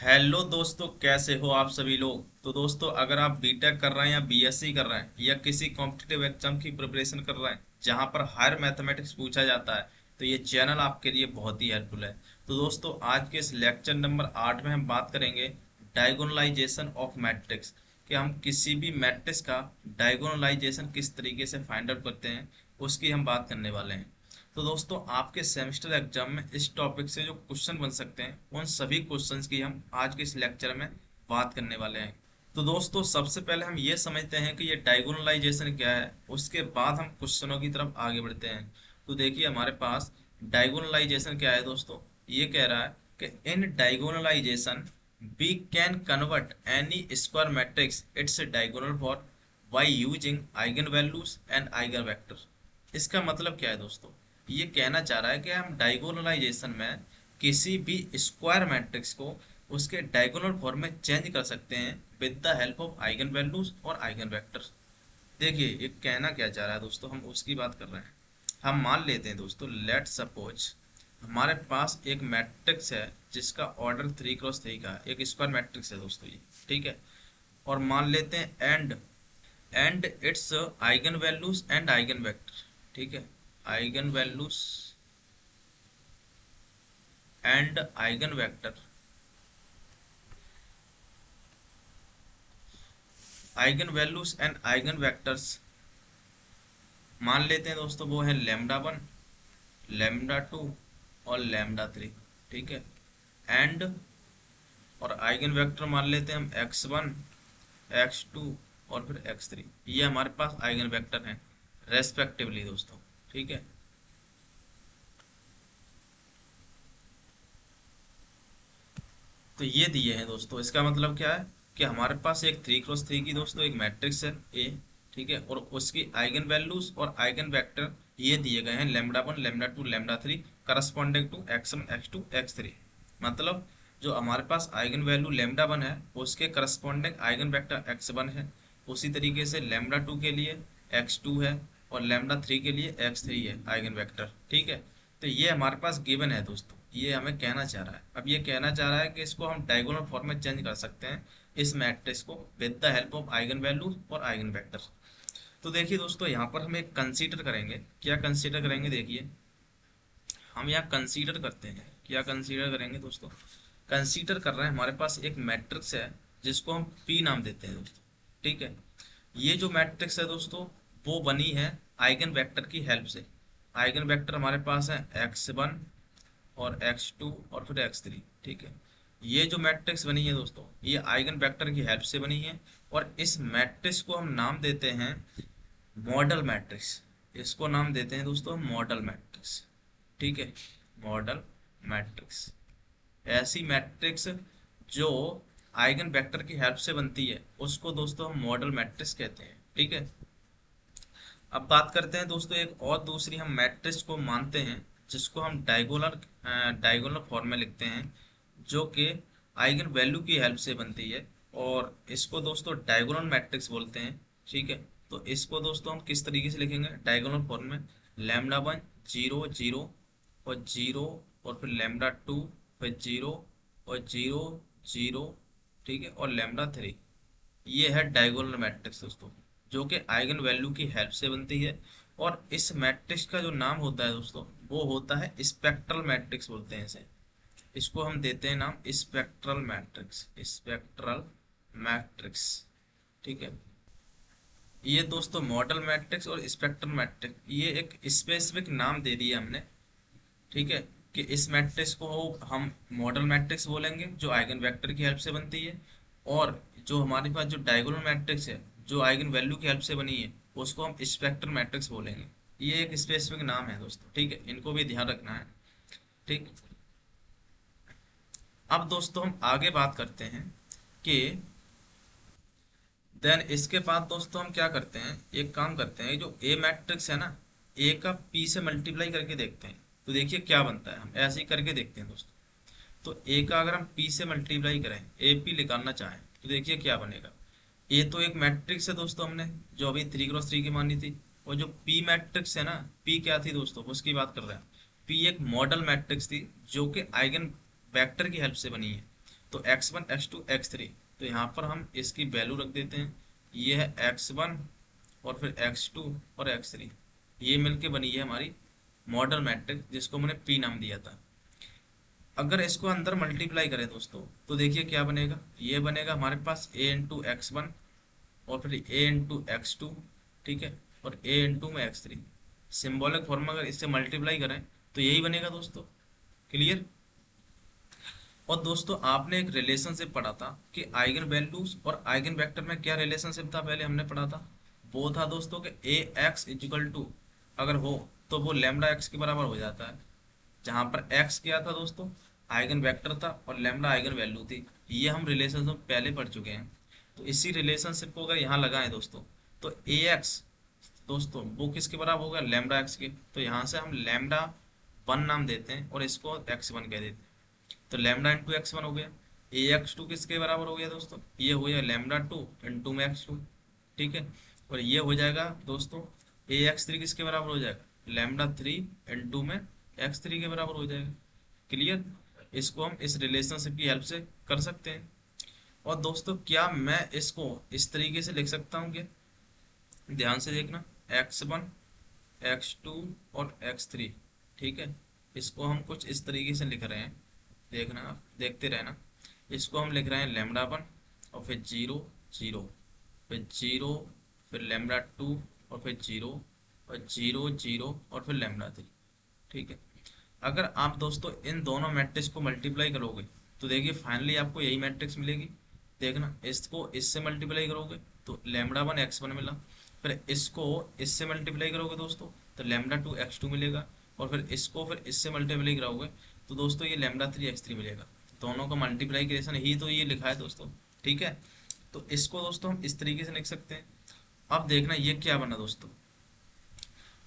Hello दोस्तों, कैसे हो आप सभी लोग। तो दोस्तों, अगर आप बीटेक कर रहे हैं या बीएससी कर रहे हैं या किसी कॉम्पिटिटिव एग्जाम की प्रिपरेशन कर रहे हैं जहां पर हायर मैथमेटिक्स पूछा जाता है, तो ये चैनल आपके लिए बहुत ही हेल्पफुल है। तो दोस्तों, आज के इस लेक्चर नंबर 8 में हम बात करेंगे डायगोनलाइजेशन ऑफ मैट्रिक्स, कि हम किसी भी मैट्रिक्स का डायगोनलाइजेशन किस तरीके से फाइंड आउट करते हैं, उसकी हम बात करने वाले हैं। तो दोस्तों, आपके सेमेस्टर एग्जाम में इस टॉपिक से जो क्वेश्चन बन सकते हैं उन सभी क्वेश्चंस की हम आज के इस लेक्चर में बात करने वाले हैं। तो दोस्तों, सबसे पहले हम ये समझते हैं कि ये डायगोनलाइजेशन क्या है, उसके बाद हम क्वेश्चनों की तरफ आगे बढ़ते हैं। तो देखिए, हमारे पास डायगोनलाइजेशन क्या है दोस्तों। ये कह रहा है कि इन डायगोनलाइजेशन we can convert any square matrix its diagonal for by using eigenvalues and eigenvector। इसका मतलब क्या है दोस्तों, ये कहना चाह रहा है कि हम डायगोनलाइजेशन में किसी भी स्क्वायर मैट्रिक्स को उसके डायगोनल फॉर्म में चेंज कर सकते हैं with the help of eigen values और आइगन वेक्टर्स। देखिए, ये कहना क्या चाह रहा है दोस्तों, हम उसकी बात कर रहे हैं। हम मान लेते हैं दोस्तों, लेट सपोज हमारे पास एक मैट्रिक्स है जिसका ऑर्डर 3x3 का है, एक स्क्वायर मैट्रिक्स है दोस्तों ये। ठीक है। और मान लेते हैं and it's eigen values and eigen vector. ठीक है। Eigen values and eigen vector. Eigen values and eigen vectors मान लेते हैं दोस्तों, वो है λ1, λ2 और λ3। ठीक है। एंड और आइगन वेक्टर मान लेते हैं हम x1, x2 और फिर x3। ये हमारे पास आइगन वेक्टर हैं रेस्पेक्टिवली दोस्तों। ठीक है। तो ये दिए हैं दोस्तों, इसका मतलब क्या है कि हमारे पास एक 3x3 की दोस्तों एक मैट्रिक्स है ए। ठीक है। और उसकी आइगन वैल्यूज और आइगन वेक्टर ये दिए गए हैं λ1, λ2, λ3 corresponding to x1, x2, x3। मतलब जो हमारे पास आइगन वैल्यू λ1 है उसके करस्पॉन्डिंग आइगन वेक्टर x1 है। उसी तरीके से λ2 के लिए x2 है और λ3 के लिए x3 है आइगन वेक्टर। ठीक है। तो ये हमारे पास गिवन है दोस्तों, ये हमें कहना चाह रहा है। अब ये कहना चाह रहा है कि इसको हम डायगोनल फॉर्म में चेंज कर सकते हैं इस मैट्रिक्स को with the help of eigen values और आइगन वेक्टर। तो देखिए दोस्तों, यहाँ पर हम एक कंसीडर करेंगे। क्या कंसीडर करेंगे, देखिए हम यहाँ कंसीडर करते हैं। क्या कंसीडर करेंगे दोस्तों, कंसीडर कर रहे हैं हमारे पास एक मैट्रिक्स है जिसको हम पी नाम देते हैं दोस्तों। ठीक है। ये जो मैट्रिक्स है दोस्तों, वो बनी है आइगन वेक्टर की हेल्प से। आइगन वेक्टर हमारे पास है x1 और x2 और फिर x3। ठीक है। ये जो मैट्रिक्स बनी है दोस्तों, ये आइगन वेक्टर की हेल्प से बनी है। और इस मैट्रिक्स को हम नाम देते हैं मॉडल मैट्रिक्स। इसको नाम देते हैं दोस्तों मॉडल मैट्रिक्स। ठीक है। मॉडल मैट्रिक्स ऐसी मैट्रिक्स जो आइगन वेक्टर की हेल्प से बनती है उसको दोस्तों हम मॉडल मैट्रिक्स कहते हैं। ठीक है। अब बात करते हैं दोस्तों, एक और दूसरी हम मैट्रिक्स को मानते हैं जिसको हम डायगोनल डायगोनल फॉर्म में लिखते हैं, जो कि आइगन वैल्यू की हेल्प से बनती है। और इसको दोस्तों डायगोनल मैट्रिक्स बोलते हैं। ठीक है। तो इसको दोस्तों हम किस तरीके से लिखेंगे डायगोनल फॉर्म में, λ1 0 0 और 0 और फिर λ2 फिर 0 और 0 0। ठीक है। और λ3। ये है डायगोनल मैट्रिक्स दोस्तों, जो कि आइगन वैल्यू की हेल्प से बनती है। और इस मैट्रिक्स का जो नाम होता है दोस्तों, वो होता है स्पेक्ट्रल मैट्रिक्स बोलते हैं इसे। इसको हम देते हैं नाम स्पेक्ट्रल मैट्रिक्स, स्पेक्ट्रल मैट्रिक्स। ठीक है। ये दोस्तों मॉडल मैट्रिक्स और स्पेक्ट्रल मैट्रिक्स, ये एक स्पेसिफिक नाम दे दिया हमने। ठीक है। कि इस मैट्रिक्स को हम मॉडल मैट्रिक्स बोलेंगे जो आइगन वेक्टर की हेल्प से बनती है। और जो हमारे पास जो डायगोनल मैट्रिक्स है जो आइगन वैल्यू की हेल्प से बनी है उसको हम स्पेक्ट्रल मैट्रिक्स बोलेंगे। ये एक स्पेसिफिक नाम है दोस्तों। ठीक है। इनको भी ध्यान रखना है। ठीक। अब दोस्तों हम आगे बात करते हैं कि देन इसके बाद दोस्तों हम क्या करते हैं, एक काम करते हैं, जो ए मैट्रिक्स है ना, ए का पी से मल्टीप्लाई करके देखते हैं। तो देखिए क्या बनता है, हम ऐसे ही करके देखते हैं दोस्तों। तो ए का अगर हम पी से मल्टीप्लाई करें, ए पी निकालना चाहें, तो देखिए क्या बनेगा। ए तो एक मैट्रिक्स है दोस्तों, हमने जो अभी 3x3 की मानी थी। और जो पी मैट्रिक्स है ना, पी क्या थी दोस्तों, उसकी बात कर रहे हैं। पी एक मॉडल मैट्रिक्स थी जो कि आइगन वेक्टर की हेल्प से बनी है। तो x1 x2 x3, तो यहाँ पर हम इसकी वैल्यू रख देते हैं। ये है x1 और फिर x2 और x3, ये मिलके बनी है हमारी मॉडल मैट्रिक्स जिसको मैंने P नाम दिया था। अगर इसको अंदर मल्टीप्लाई करें दोस्तों तो देखिए क्या बनेगा, ये बनेगा हमारे पास a इंटू एक्स वन और फिर a इंटू एक्स टू, ठीक है, और a इंटू में x3। सिंबॉलिक फॉर्म में अगर इससे मल्टीप्लाई करें तो यही बनेगा दोस्तों। क्लियर। और दोस्तों आपने एक रिलेशनशिप पढ़ा था कि आइगन वैल्यूज और आइगन वेक्टर में क्या रिलेशनशिप था, पहले हमने पढ़ा था। वो था दोस्तों कि ए एक्स इजिकल टू अगर हो तो वो लेमडा एक्स के बराबर हो जाता है, जहां पर एक्स क्या था दोस्तों, आइगन वेक्टर था और लेमडा आइगन वैल्यू थी। ये हम रिलेशनशिप पहले पढ़ चुके हैं। तो इसी रिलेशनशिप को अगर यहाँ लगाएं दोस्तों तो ए एक्स दोस्तों वो किसके बराबर होगा, लेमडा एक्स के। तो यहाँ से हम लेमडा वन नाम देते हैं और इसको एक्स वन कह देते हैं। तो लेमडा इंटू एक्स वन हो गया। ए एक्स टू किसके बराबर हो गया दोस्तों, ये हो गया लेमडा टू इंटू में एक्स टू, ठीक है। और ये हो जाएगा दोस्तों ए एक्स थ्री किसके बराबर हो जाएगा, लेमडा थ्री इंटू में एक्स थ्री के बराबर हो जाएगा। क्लियर। इसको हम इस रिलेशनशिप की हेल्प से कर सकते हैं। और दोस्तों क्या मैं इसको इस तरीके से लिख सकता हूँ क्या, ध्यान से देखना, एक्स वन एक्स टू और एक्स थ्री, ठीक है। इसको हम कुछ इस तरीके से लिख रहे हैं, देखना आप देखते रहना। इसको हम लिख रहे हैं लेमडा वन और फिर जीरो जीरो, फिर जीरो, फिर लेमडा टू और फिर जीरो, और जीरो जीरो और फिर लेमडा थ्री, ठीक है। अगर आप दोस्तों इन दोनों मैट्रिक्स को मल्टीप्लाई करोगे तो देखिए फाइनली आपको यही मैट्रिक्स मिलेगी। देखना इसको इससे मल्टीप्लाई करोगे तो लेमडा वन एक्स वन मिला, फिर इसको इससे मल्टीप्लाई करोगे दोस्तों तो लेमडा टू एक्स टू मिलेगा, और फिर इससे मल्टीप्लाई कराओगे तो दोस्तों ये लेमडा थ्री एक्स थ्री मिलेगा। दोनों का मल्टीप्लाइकेशन ही तो ये लिखा है दोस्तों, ठीक है। तो इसको दोस्तों हम इस तरीके से लिख सकते हैं। अब देखना ये क्या बना दोस्तों,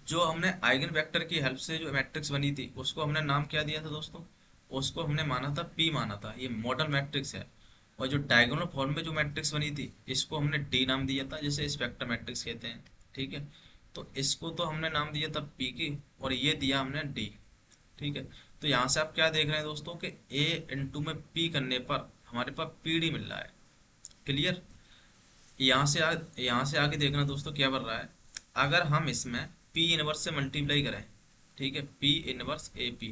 जो हमने आइगन वेक्टर की हेल्प से जो मैट्रिक्स बनी थी उसको हमने नाम क्या दिया था दोस्तों, उसको हमने माना था पी माना था, ये मॉडल मैट्रिक्स है। और जो डायगोनल फॉर्म में जो मैट्रिक्स बनी थी इसको हमने डी नाम दिया था, जैसे इस वेक्टर मैट्रिक्स कहते हैं, ठीक है। तो इसको तो हमने नाम दिया था पी की और ये दिया हमने डी, ठीक है। तो यहाँ से आप क्या देख रहे हैं दोस्तों कि ए इंटू में पी करने पर हमारे पास पी डी मिल रहा है। क्लियर। यहाँ से आगे देखना दोस्तों क्या बन रहा है, अगर हम इसमें P इनवर्स से मल्टीप्लाई करें, ठीक है, P inverse A P,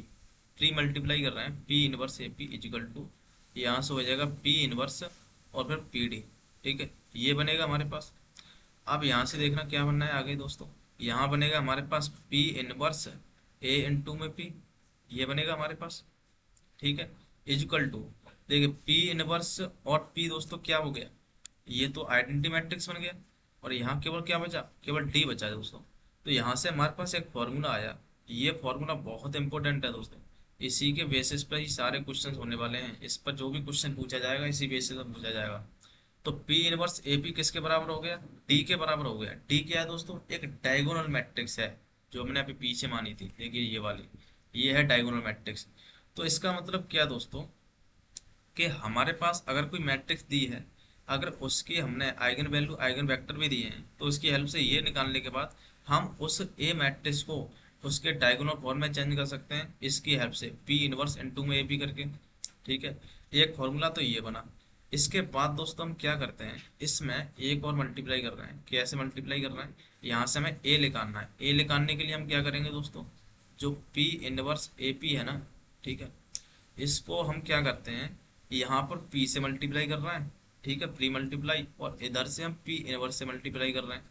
premultiply कर रहे हैं P inverse A P is equal to, यहाँ से हो जाएगा P इनवर्स और फिर पी डी, ठीक है, ये बनेगा हमारे पास। अब यहाँ से देखना क्या बनना है आगे दोस्तों, यहाँ बनेगा हमारे पास P इनवर्स ए इंटू में P, ये बनेगा हमारे पास, ठीक है, इजिकल टू, देखिए P इनवर्स और P दोस्तों क्या हो गया, ये तो आइडेंटिटी मैट्रिक्स बन गया। और यहाँ केवल क्या बचा, केवल डी बचा है दोस्तों। तो यहाँ से हमारे पास एक फॉर्मूला आया, ये फॉर्मूला बहुत इंपॉर्टेंट है दोस्तों। इसी के बेसिस पर ही सारे क्वेश्चन होने वाले हैं, इस पर जो भी क्वेश्चन पूछा जाएगा इसी बेसिस पर पूछा जाएगा। तो पी इनवर्स ए पी किसके बराबर हो गया, डी के बराबर हो गया। डी क्या है दोस्तों, एक डायगोनल मैट्रिक्स है, जो हमने अभी पीछे मानी थी, देखिए ये वाली, ये है डायगोनल मैट्रिक्स। तो इसका मतलब क्या दोस्तों, कि हमारे पास अगर कोई मैट्रिक्स दी है, अगर उसकी हमने आइगन वैल्यू आइगन वेक्टर भी दिए हैं, तो उसकी हेल्प से ये निकालने के बाद हम उस ए मैट्रिक्स को उसके डायगोनल फॉर्म में चेंज कर सकते हैं इसकी हेल्प से, पी इनवर्स इनटू में ए पी करके, ठीक है। एक फॉर्मूला तो ये बना। इसके बाद दोस्तों हम क्या करते हैं, इसमें एक और मल्टीप्लाई कर रहे हैं। कैसे मल्टीप्लाई कर रहे हैं, यहाँ से हमें ए निकालना है। ए निकालने के लिए हम क्या करेंगे दोस्तों, जो पी इनवर्स ए पी है ना, ठीक है, इसको हम क्या करते हैं, यहाँ पर p से मल्टीप्लाई कर रहे हैं, ठीक है, प्री मल्टीप्लाई, और इधर से हम p इनवर्स से मल्टीप्लाई कर रहे हैं,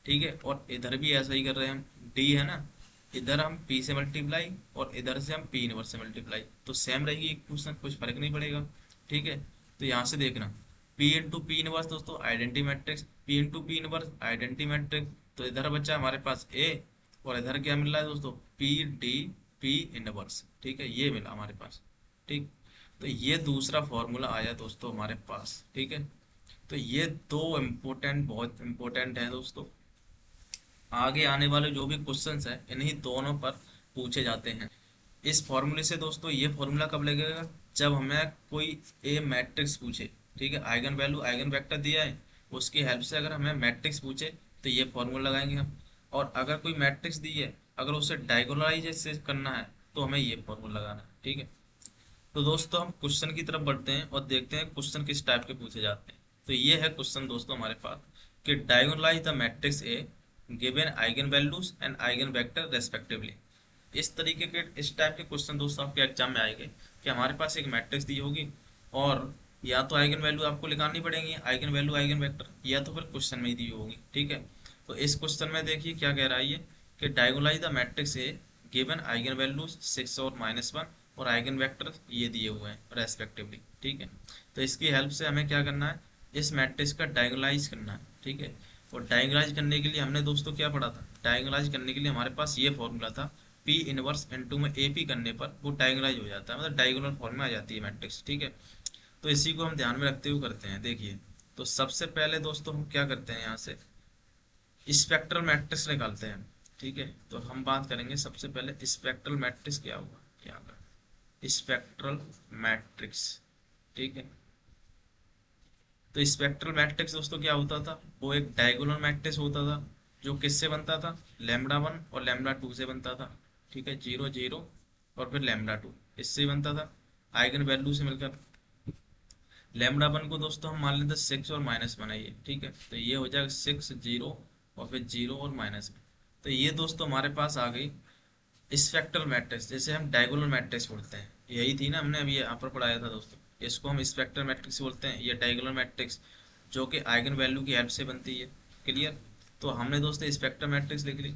ठीक है। और इधर भी ऐसा ही कर रहे हैं हम, d है ना, इधर हम p से मल्टीप्लाई और इधर से हम p इनवर्स से मल्टीप्लाई, तो सेम रहेगी इक्वेशन, कुछ फर्क नहीं पड़ेगा, ठीक है। तो यहाँ से देखना p इंटू पी इनवर्स दोस्तों identity matrix, p into P inverse identity matrix, तो इधर बचा हमारे पास a और इधर क्या मिल रहा है दोस्तों, p d p इनवर्स, ठीक है, ये मिला हमारे पास, ठीक। तो ये दूसरा फॉर्मूला आया दोस्तों हमारे पास, ठीक है। तो ये दो इम्पोर्टेंट, बहुत इम्पोर्टेंट है दोस्तों, आगे आने वाले जो भी क्वेश्चंस है इन्हीं दोनों पर पूछे जाते हैं। इस फॉर्मूले से दोस्तों, ये फॉर्मूला कब लगेगा, जब हमें कोई ए मैट्रिक्स पूछे, ठीक है, आइगन वैल्यू आइगन वेक्टर दिया है, उसकी हेल्प से अगर हमें मैट्रिक्स पूछे तो ये फॉर्मूला लगाएंगे हम। और अगर कोई मैट्रिक्स दी है, अगर उसे डायगोनलाइज करना है तो हमें ये फॉर्मूला लगाना है, ठीक है। तो दोस्तों हम क्वेश्चन की तरफ बढ़ते हैं और देखते हैं क्वेश्चन किस टाइप के पूछे जाते हैं। तो ये है क्वेश्चन दोस्तों हमारे पास कि diagonalize the matrix A given eigen values and eigen vector respectively. इस तरीके के इस टाइप के क्वेश्चन दोस्तों आपके एग्जाम में आएंगे कि हमारे पास एक मैट्रिक्स दी होगी और या तो आइगन वैल्यू आपको निकालनी पड़ेगी, आइगन वैल्यू आइगन वेक्टर, या तो फिर क्वेश्चन में ही दी होगी। ठीक है, तो इस क्वेश्चन में देखिए क्या कह रहा है ये कि diagonalize the matrix A given eigen values 6 और -1 और आइगन वेक्टर ये दिए हुए हैं रेस्पेक्टिवली। ठीक है, तो इसकी हेल्प से हमें क्या करना है, इस मैट्रिक्स का डायगोनलाइज करना है। ठीक है, और डायगोनलाइज करने के लिए हमने दोस्तों क्या पढ़ा था, डायगोनलाइज करने के लिए हमारे पास ये फॉर्मूला था, पी इनवर्स इनटू में ए पी करने पर वो डायगोनलाइज हो जाता है, मतलब डायगोनल फॉर्म में आ जाती है मैट्रिक्स। ठीक है, तो इसी को हम ध्यान में रखते हुए करते हैं। देखिए, तो सबसे पहले दोस्तों हम क्या करते हैं, यहाँ से स्पेक्ट्रल मैट्रिक्स निकालते हैं। ठीक है, तो हम बात करेंगे सबसे पहले स्पेक्ट्रल मैट्रिक्स क्या हुआ, क्या स्पेक्ट्रल मैट्रिक्स। ठीक है, तो स्पेक्ट्रल मैट्रिक्स दोस्तों क्या होता था, वो एक डायगोनल मैट्रिक्स होता था जो किससे बनता था, λ1 और λ2 से बनता था। ठीक है, 0 0 और फिर λ2 इससे बनता था आइगन वैल्यू से मिलकर। λ1 को दोस्तों हम मान लेते 6 और माइनस बनाइए। ठीक है, तो ये हो जाएगा 6 0 और फिर 0 और माइनस। तो ये दोस्तों हमारे पास आ गई स्पेक्ट्रल मैट्रिक्स, जैसे हम डायगोनल मैट्रिक्स बोलते हैं, यही थी ना हमने अभी यहाँ पर पढ़ाया था दोस्तों। इसको हम स्पेक्ट्रल मैट्रिक्स बोलते हैं, ये डायगोनल मैट्रिक्स जो कि आइगन वैल्यू की हेल्प से बनती है। क्लियर, तो हमने दोस्तों स्पेक्ट्रल मैट्रिक्स लिख ली।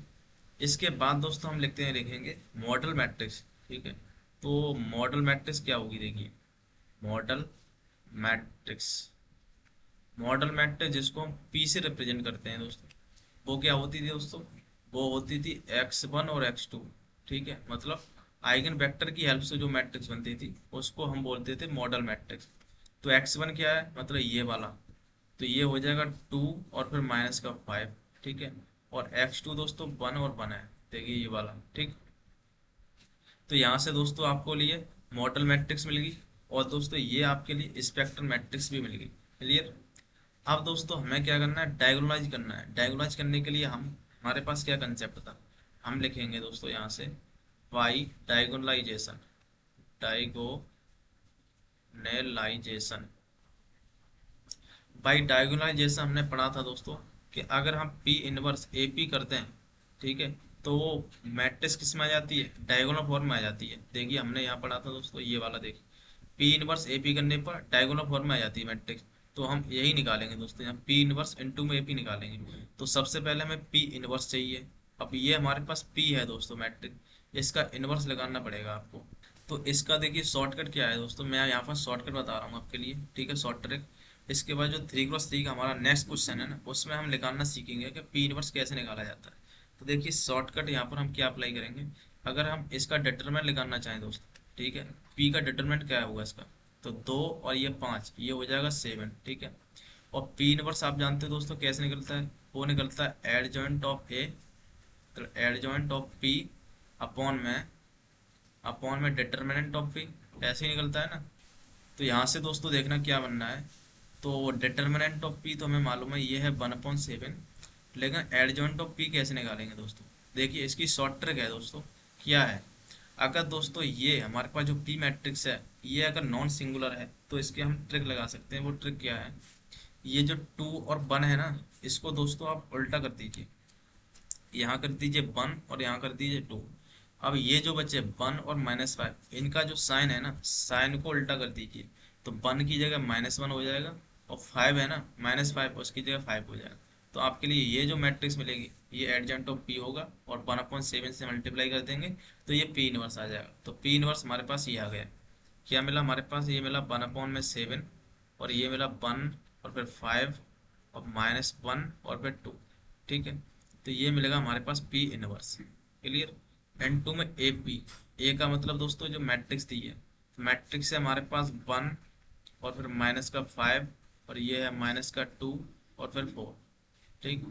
इसके बाद दोस्तों हम लिखते हैं, लिखेंगे मॉडल मैट्रिक्स। ठीक है, तो मॉडल मैट्रिक्स क्या होगी, देखिए मॉडल मैट्रिक्स, मॉडल मैट्रिक्स जिसको हम पी से रिप्रेजेंट करते हैं दोस्तों, वो क्या होती थी दोस्तों, वो होती थी x1 और x2। ठीक है, मतलब आइगन वेक्टर की हेल्प से जो मैट्रिक्स बनती थी उसको हम बोलते थे मॉडल मैट्रिक्स। तो x1 क्या है, मतलब ये वाला, तो ये हो जाएगा 2 और फिर माइनस का 5। ठीक है, और x2 दोस्तों 1 और 1 है, देखिए ये वाला। ठीक, तो यहाँ से दोस्तों आपको लिए मॉडल मैट्रिक्स मिल गई और दोस्तों ये आपके लिए स्पेक्ट्रल मैट्रिक्स भी मिल गई। क्लियर, अब दोस्तों हमें क्या करना है, डायगोनलाइज करना है। डायगोनलाइज करने के लिए हम, हमारे पास क्या कंसेप्ट था, हम लिखेंगे दोस्तों यहाँ से बाई डायगोनलाइजेशन, डायगोनलाइजेशन। बाई डायगोनलाइजेशन हमने पढ़ा था दोस्तों कि अगर हम पी इनवर्स ए पी करते हैं, ठीक है, तो वो मैट्रिक्स किस में आ जाती है, डायगोनल फॉर्म में आ जाती है। देखिए हमने यहाँ पढ़ा था दोस्तों ये वाला, देखिए पी इनवर्स ए पी करने पर डायगोनल फॉर्म में आ जाती है मैट्रिक्स। तो हम यही निकालेंगे दोस्तों, यहाँ पी इनवर्स इनटू में ए पी निकालेंगे। तो सबसे पहले हमें पी इनवर्स चाहिए। अब ये हमारे पास पी है दोस्तों मैट्रिक्स, इसका इनवर्स लगाना पड़ेगा आपको। तो इसका देखिए शॉर्टकट क्या है दोस्तों, मैं यहाँ पर शॉर्टकट बता रहा हूँ आपके लिए। ठीक है, शॉर्ट ट्रिक। इसके बाद जो 3x3 का हमारा नेक्स्ट क्वेश्चन है ना, उसमें हम निकालना सीखेंगे कि पी इनवर्स कैसे निकाला जाता है। तो देखिए शॉर्टकट यहाँ पर हम क्या अप्लाई करेंगे, अगर हम इसका डिटरमिनेंट निकालना चाहें दोस्तों, ठीक है, पी का डिटरमिनेंट क्या होगा इसका, तो 2 और ये 5, ये हो जाएगा 7। ठीक है, और पी इनवर्स आप जानते हो दोस्तों कैसे निकलता है, वो निकलता है एडजॉइंट ऑफ ए, तो एडजॉइंट ऑफ पी अपॉन में डिटरमिनेंट ऑफ पी, ऐसे ही निकलता है ना। तो यहाँ से दोस्तों देखना क्या बनना है, तो डिटर्मिनेंट ऑफ पी तो हमें मालूम है ये है 1/7, लेकिन एडजॉइंट ऑफ पी कैसे निकालेंगे दोस्तों, देखिए इसकी शॉर्ट ट्रिक है दोस्तों। क्या है, अगर दोस्तों ये हमारे पास जो पी मैट्रिक्स है ये अगर नॉन सिंगुलर है तो इसके हम ट्रिक लगा सकते हैं। वो ट्रिक क्या है, ये जो 2 और 1 है ना, इसको दोस्तों आप उल्टा कर दीजिए, यहाँ कर दीजिए 1 और यहाँ कर दीजिए 2। अब ये जो बचे 1 और -5, इनका जो साइन है ना, साइन को उल्टा कर दीजिए, तो 1 की जगह -1 हो जाएगा और 5 है ना, -5 उसकी जगह 5 हो जाएगा। तो आपके लिए ये जो मैट्रिक्स मिलेगी ये एडजेंट ऑफ पी होगा और 1/7 से मल्टीप्लाई कर देंगे तो ये पी इनवर्स आ जाएगा। तो पी इनवर्स हमारे पास ये आ गया। क्या मिला हमारे पास, ये मिला 1/7 और ये मिला 1 और फिर 5 और -1 और फिर 2। ठीक है, तो ये मिलेगा हमारे पास पी इनवर्स। क्लियर, N2 में ए पी, ए का मतलब दोस्तों जो मैट्रिक्स दी है, मैट्रिक्स है हमारे पास 1 और फिर -5 और ये है -2 और फिर 4। ठीक,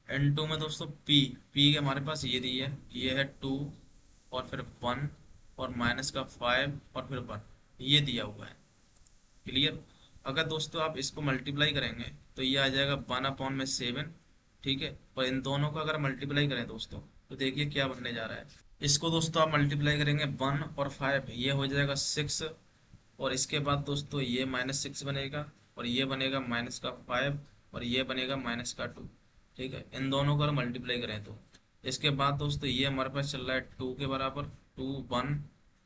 N2 में दोस्तों पी, पी के हमारे पास ये दी है, ये है 2 और फिर 1 और -5 और फिर 1, ये दिया हुआ है। क्लियर, अगर दोस्तों आप इसको मल्टीप्लाई करेंगे तो ये आ जाएगा 1/7। ठीक है, और इन दोनों को अगर मल्टीप्लाई करें दोस्तों तो देखिए क्या बनने जा रहा है, इसको दोस्तों आप मल्टीप्लाई करेंगे 1 और 5, ये हो जाएगा 6 और इसके बाद दोस्तों ये -6 बनेगा, और ये बनेगा -5, और ये बनेगा -2। ठीक है, इन दोनों को मल्टीप्लाई करें तो इसके बाद दोस्तों ये हमारे पास चल रहा है 2 के बराबर, 2 1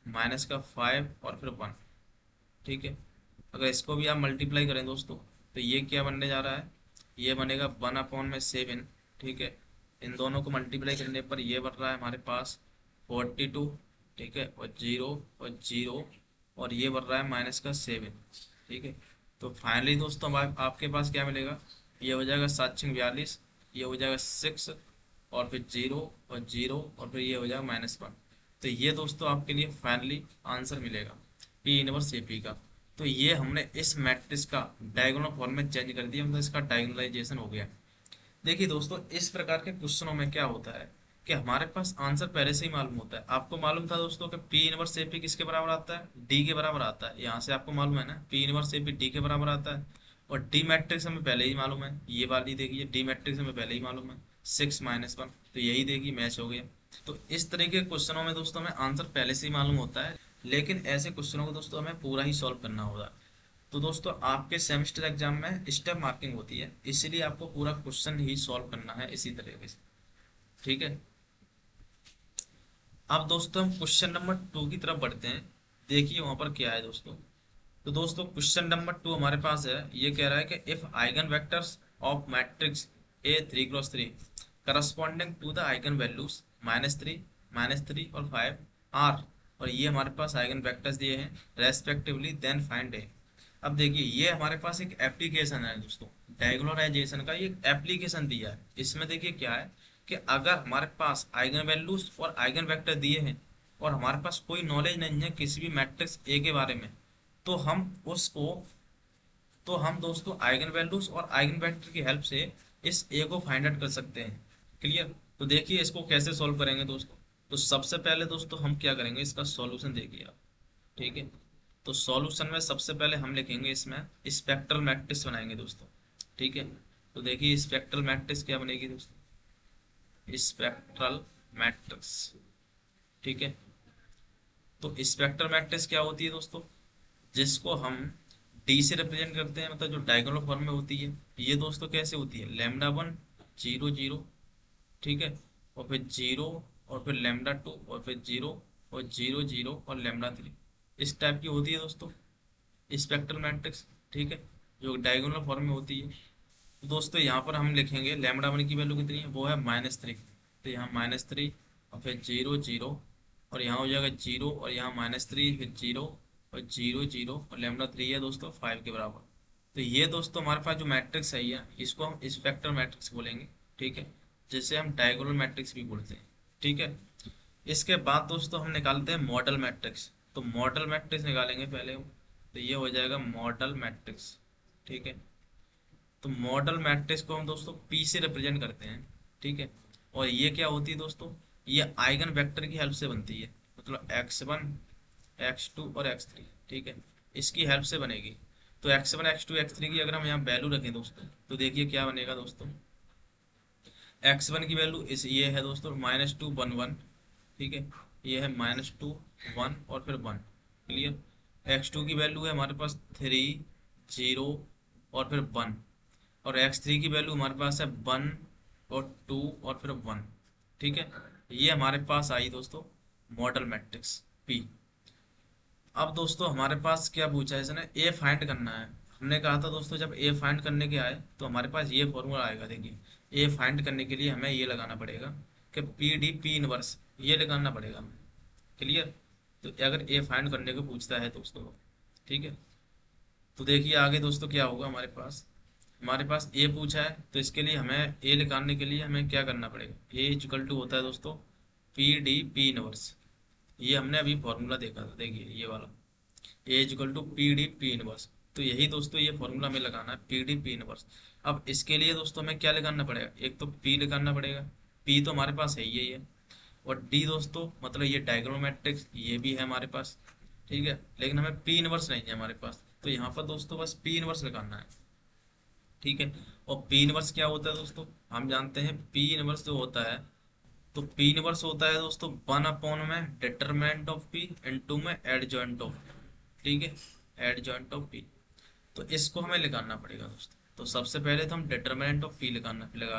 -5 और फिर 1। ठीक है, अगर इसको भी आप मल्टीप्लाई करें दोस्तों तो ये क्या बनने जा रहा है, ये बनेगा 1/7। ठीक है, इन दोनों को मल्टीप्लाई करने पर ये बन रहा है हमारे पास 42। ठीक है, और 0 और 0, और ये बन रहा है -7। ठीक है, तो फाइनली दोस्तों आपके पास क्या मिलेगा, ये हो जाएगा 7×42, ये हो जाएगा 6, और फिर 0 और 0, और फिर ये हो जाएगा -1। तो ये दोस्तों आपके लिए फाइनली आंसर मिलेगा पी इनवर्स ए पी का। तो ये हमने इस मैट्रिक्स का डायगोनल फॉर्म में चेंज कर दिया, मतलब इसका डायगोनलाइजेशन हो गया। देखिए दोस्तों, इस प्रकार के क्वेश्चनों में क्या होता है कि हमारे पास आंसर पहले से ही मालूम होता है। आपको मालूम था दोस्तों कि पी इनवर्स ए पी किसके बराबर आता है, डी के बराबर आता है। यहाँ से आपको मालूम है ना, P inverse A P D के बराबर आता है। और डी मैट्रिक्स हमें पहले ही मालूम है, ये वाली देखिए डी मैट्रिक्स हमें पहले ही मालूम है 6 - 1, तो यही देखिए मैच हो गया। तो इस तरह के क्वेश्चनों में दोस्तों हमें आंसर पहले से ही मालूम होता है, लेकिन ऐसे क्वेश्चनों को दोस्तों हमें पूरा ही सॉल्व करना होगा। तो दोस्तों आपके सेमेस्टर एग्जाम में स्टेप मार्किंग होती है, इसीलिए आपको पूरा क्वेश्चन ही सॉल्व करना है इसी तरीके से। ठीक है, अब दोस्तों हम क्वेश्चन नंबर 2 की तरफ बढ़ते हैं। देखिए वहां पर क्या है दोस्तों। तो दोस्तों क्वेश्चन नंबर 2 हमारे पास है, ये कह रहा है कि if eigenvectors of matrix A 3×3 corresponding to the eigenvalues -3, -3 और 5 आर, और ये हमारे पास आइगन वेक्टर्स दिए हैं रेस्पेक्टिवली, देन फाइंड ए। अब देखिए ये हमारे पास एक एप्लीकेशन है दोस्तों, डायगोनलाइजेशन का ये एप्लीकेशन दिया है। इसमें देखिए क्या है कि अगर हमारे पास आइगन वैल्यूज और आइगन वेक्टर दिए हैं और हमारे पास कोई नॉलेज नहीं है किसी भी मैट्रिक्स ए के बारे में, तो हम उसको तो हम दोस्तों आइगन वैल्यूज और आइगन वेक्टर की हेल्प से इस ए को फाइंड आउट कर सकते हैं। क्लियर। तो देखिए इसको कैसे सॉल्व करेंगे दोस्तों। तो सबसे पहले दोस्तों हम क्या करेंगे, इसका सॉल्यूशन देखिए आप। ठीक है, तो सॉल्यूशन में सबसे पहले हम लिखेंगे इसमें स्पेक्ट्रल मैट्रिक्स बनाएंगे दोस्तों। ठीक है, तो देखिए स्पेक्ट्रल मैट्रिक्स क्या बनेगी दोस्तों, स्पेक्ट्रल मैट्रिक्स। ठीक है, तो स्पेक्ट्रल मैट्रिक्स क्या होती है दोस्तों, जिसको हम डी से रिप्रेजेंट करते हैं, मतलब जो डायगोनल फॉर्म में होती है। ये दोस्तों कैसे होती है, λ1 0 0, ठीक है, और फिर 0, और फिर λ2, और फिर 0 और 0 0 और λ3, इस टाइप की होती है दोस्तों स्पेक्ट्रल मैट्रिक्स। ठीक है, जो डायगोनल फॉर्म में होती है। तो दोस्तों यहाँ पर हम लिखेंगे λ1 की वैल्यू कितनी है, वो है -3। तो यहाँ -3, और फिर 0 0, और यहाँ हो जाएगा 0, और यहाँ -3, फिर 0 और 0 0, और λ3 है दोस्तों 5 के बराबर। तो ये दोस्तों हमारे पास जो मैट्रिक्स है ये, इसको हम स्पेक्ट्रल मैट्रिक्स बोलेंगे। ठीक है, जिसे हम डायगोनल मैट्रिक्स भी बोलते हैं। ठीक है, इसके बाद दोस्तों हम निकालते हैं मॉडल मैट्रिक्स। तो मॉडल मैट्रिक्स निकालेंगे पहले हम, तो ये हो जाएगा मॉडल मैट्रिक्स। ठीक है, तो मॉडल मैट्रिक्स को हम दोस्तों पी से रिप्रेजेंट करते हैं। ठीक है, और ये क्या होती है दोस्तों, ये आइगन वेक्टर की हेल्प से बनती है, मतलब x1 x2 और x3। ठीक है, इसकी हेल्प से बनेगी। तो x1 x2 x3 की अगर हम यहाँ वैल्यू रखें दोस्तों, तो देखिए क्या बनेगा दोस्तों, x1 की वैल्यू इस ये है दोस्तों -2 1 1। ठीक है, ये है -2 1 और फिर 1। क्लियर। x2 की वैल्यू है हमारे पास 3 0 और फिर 1, और x3 की वैल्यू हमारे पास है 1 और 2 और फिर 1। ठीक है, ये हमारे पास आई दोस्तों मॉडल मैट्रिक्स P। अब दोस्तों हमारे पास क्या पूछा है इसने, ए फाइंड करना है। हमने कहा था दोस्तों जब ए फाइंड करने के आए तो हमारे पास ये फॉर्मूला आएगा। देखिए ए फाइंड करने के लिए हमें ये लगाना पड़ेगा कि पी डी पी इनवर्स, ये लगाना पड़ेगा हमें। क्लियर। तो अगर ए फाइंड करने को पूछता है दोस्तों, ठीक है, तो देखिए आगे दोस्तों क्या होगा हमारे पास ए पूछा है, तो इसके लिए हमें ए निकालने के लिए हमें क्या करना पड़ेगा, ए इक्वल टू होता है दोस्तों पी डी पी इनवर्स। ये हमने अभी फॉर्मूला देखा था, देखिए ये वाला A equal to P D P inverse. तो यही दोस्तों ये फॉर्मूला हमें लगाना है पी डी पी इनवर्स। अब इसके लिए दोस्तों हमें क्या लगाना पड़ेगा, एक तो पी लगाना पड़ेगा, पी तो हमारे पास है ही है, और डी दोस्तों मतलब ये डायगोनल मैट्रिक्स ये भी है हमारे पास। ठीक है, लेकिन हमें पी इनवर्स नहीं है हमारे पास, तो यहाँ पर दोस्तों बस पी इनवर्स लगाना है। ठीक है, और पी इनवर्स क्या होता है दोस्तों, हम जानते हैं पी इनवर्स जो होता है, तो पी इनवर्स होता है दोस्तों 1 अपॉन में डिटरमिनेंट ऑफ पी इनटू में एडजॉइंट ऑफ। ठीक है, एडजॉइंट ऑफ पी। तो इसको हमें निकालना पड़ेगा दोस्तों। तो सबसे पहले तो हम डिटर्मिनेंट ऑफ पी लगा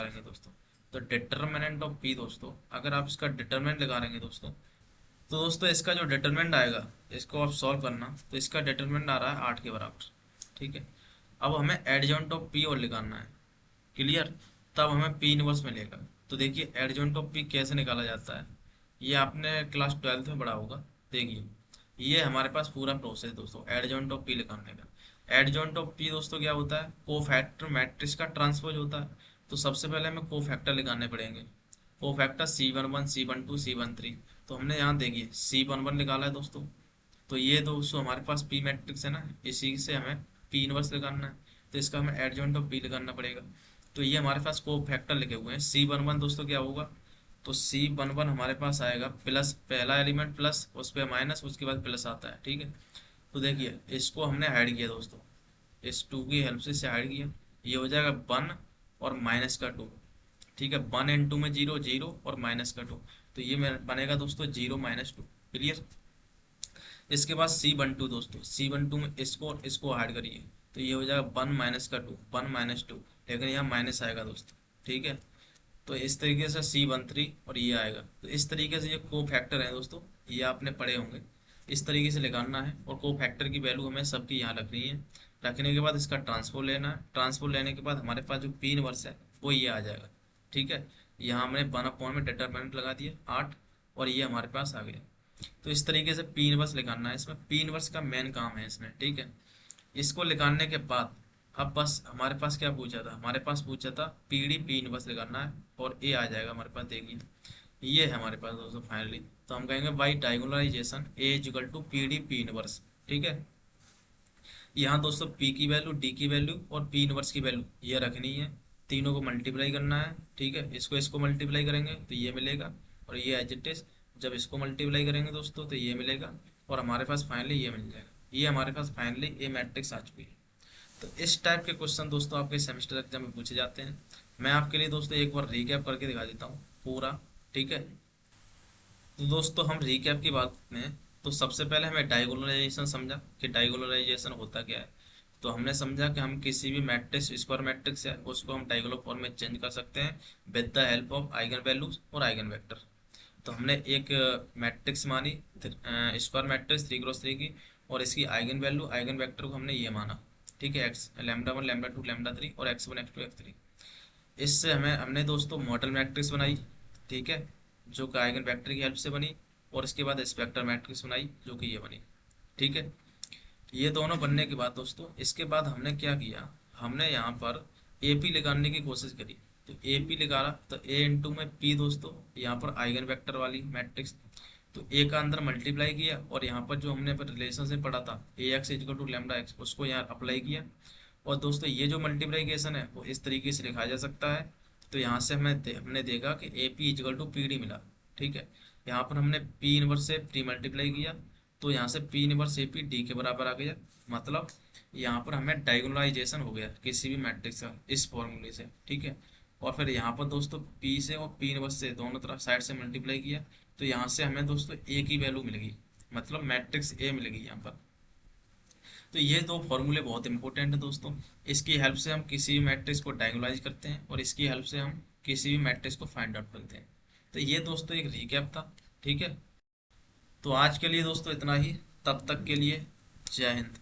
लेंगे दोस्तों। तो डिटर्मिनेंट ऑफ पी दोस्तों, अगर आप इसका डिटर्मिनेंट लगा लेंगे दोस्तों, तो दोस्तों इसका जो डिटरमिनेंट आएगा, इसको आप सॉल्व करना, तो इसका डिटरमिनेंट आ रहा है 8 के बराबर। ठीक है। अब हमें एडजॉइंट ऑफ पी और निकालना है। क्लियर। तब हमें पी इनवर्स मिलेगा। तो देखिए एडजॉइंट ऑफ पी कैसे निकाला जाता है, ये आपने क्लास 12th में पढ़ा होगा। देखिए ये हमारे पास पूरा प्रोसेस दोस्तों एडजॉइंट ऑफ पी निकालने का। एडजॉइंट ऑफ पी दोस्तों क्या होता है, कोफैक्टर मैट्रिक्स का ट्रांसपोज होता है। तो सबसे पहले हमें कोफैक्टर निकालने पड़ेंगे। Cofactor C11 C12 C13। तो हमने यहाँ देखिए C11 निकाला है दोस्तों। तो ये दोस्तों हमारे पास पी मैट्रिक्स है ना, इसी से हमें पी इनवर्स निकालना है। तो इसका हमें एडजॉइंट ऑफ पी निकालना पड़ेगा। तो ये हमारे पास को फैक्टर लिखे हुए हैं। C11 दोस्तों क्या होगा, तो C11 हमारे पास आएगा प्लस, पहला एलिमेंट प्लस, उस पर माइनस, उसके बाद प्लस आता है। ठीक है। तो देखिए इसको हमने ऐड किया दोस्तों, इस टू की हेल्प से इसे ऐड किया। ये हो जाएगा 1 और माइनस का 2। ठीक है। 1 एंड 2 में 0 0 और माइनस का 2। तो ये बनेगा दोस्तों 0 -2। क्लियर। इसके बाद C12 दोस्तों, C12 में इसको और इसको ऐड करिए। तो ये हो जाएगा 1 माइनस का 2, 1 -2, लेकिन यहाँ माइनस आएगा दोस्तों। ठीक है। तो इस तरीके से C13 और ये आएगा। तो इस तरीके से ये को फैक्टर है दोस्तों, ये आपने पढ़े होंगे। इस तरीके से निकालना है और को फैक्टर की वैल्यू हमें सबकी यहाँ रखनी है। रखने के बाद इसका ट्रांसपोज लेना है। ट्रांसपोज लेने के बाद हमारे पास जो पी इनवर्स है वो ये आ जाएगा। ठीक है। यहाँ हमने 1/, में डिटरमिनेंट लगा दिया 8, और ये हमारे पास आ गया। तो इस तरीके से पी इनवर्स निकालना है। इसमें पी इनवर्स का मेन काम है इसमें। ठीक है। इसको निकालने के बाद अब बस हमारे पास क्या पूछा था, हमारे पास पूछा था पीडी पी इनवर्स निकालना है, और ए आ जाएगा हमारे पास। देखिए ये है हमारे पास दोस्तों फाइनली। तो हम कहेंगे by diagonalization A equal to PD P inverse. ठीक है। यहाँ दोस्तों पी की वैल्यू, डी की वैल्यू और पी इनवर्स की वैल्यू ये रखनी है। तीनों को मल्टीप्लाई करना है। ठीक है। इसको मल्टीप्लाई करेंगे तो ये मिलेगा, और ये एज इट इज जब इसको मल्टीप्लाई करेंगे दोस्तों तो ये मिलेगा, और हमारे पास फाइनली ये मिल जाएगा। ये हमारे पास फाइनली ए मैट्रिक्स आ चुकी है। तो इस टाइप के क्वेश्चन दोस्तों आपके सेमेस्टर एग्जाम में पूछे जाते हैं। मैं आपके लिए दोस्तों एक बार रीकैप करके दिखा देता हूँ पूरा। ठीक है। तो दोस्तों हम रीकैप की बात में, तो सबसे पहले हमें डायगोनलाइजेशन समझा कि डायगोनलाइजेशन होता क्या है। तो हमने समझा कि हम किसी भी मैट्रिक्स, स्क्वायर मैट्रिक्स है, उसको हम डायगोनल फॉर्म में चेंज कर सकते हैं with the help of eigen values और आइगन वेक्टर। तो हमने एक मैट्रिक्स मानी, स्क्वायर मैट्रिक्स 3x3 की, और इसकी आइगन वैल्यू आइगन वेक्टर को हमने ये माना। ठीक है। एक्स λ1 λ2 λ3 और x1 x2 x3। इससे हमने दोस्तों मॉडल मैट्रिक्स बनाई। ठीक है। जो कि आइगन वेक्टर की हेल्प से बनी, और इसके बाद स्पेक्टर मैट्रिक्स बनाई जो कि ये बनी। ठीक है। ये दोनों बनने के बाद दोस्तों, इसके बाद हमने क्या किया, हमने यहाँ पर एपी निकालने की कोशिश करी। तो एपी निकाला तो ए इंटू में पी दोस्तों, यहाँ पर आइगन वेक्टर वाली मैट्रिक्स। तो ए का अंदर मल्टीप्लाई किया, और यहाँ पर जो हमने रिलेशन से पढ़ा था A X equal to lambda X, उसको यहाँ अप्लाई किया। और दोस्तों ये जो मल्टीप्लिकेशन है वो इस तरीके से लिखा जा सकता है। तो यहाँ से हमने देखा कि A P equal to P D मिला। ठीक है। यहाँ पर हमने पी इनवर्स से प्री मल्टीप्लाई किया, तो यहाँ से P inverse A P D के बराबर आ गया। मतलब यहाँ पर हमें डायगोनलाइजेशन हो गया किसी भी मैट्रिक्स का इस फॉर्मूले से। ठीक है। और फिर यहाँ पर दोस्तों पी से और पी इनवर्स से दोनों तरफ साइड से मल्टीप्लाई किया, तो यहाँ से हमें दोस्तों ए की वैल्यू मिलेगी, मतलब मैट्रिक्स ए मिलेगी यहाँ पर। तो ये दो फॉर्मूले बहुत इंपॉर्टेंट है दोस्तों। इसकी हेल्प से हम किसी भी मैट्रिक्स को डायगोनलाइज करते हैं, और इसकी हेल्प से हम किसी भी मैट्रिक्स को फाइंड आउट करते हैं। तो ये दोस्तों एक रिकैप था। ठीक है। तो आज के लिए दोस्तों इतना ही। तब तक के लिए जय हिंद।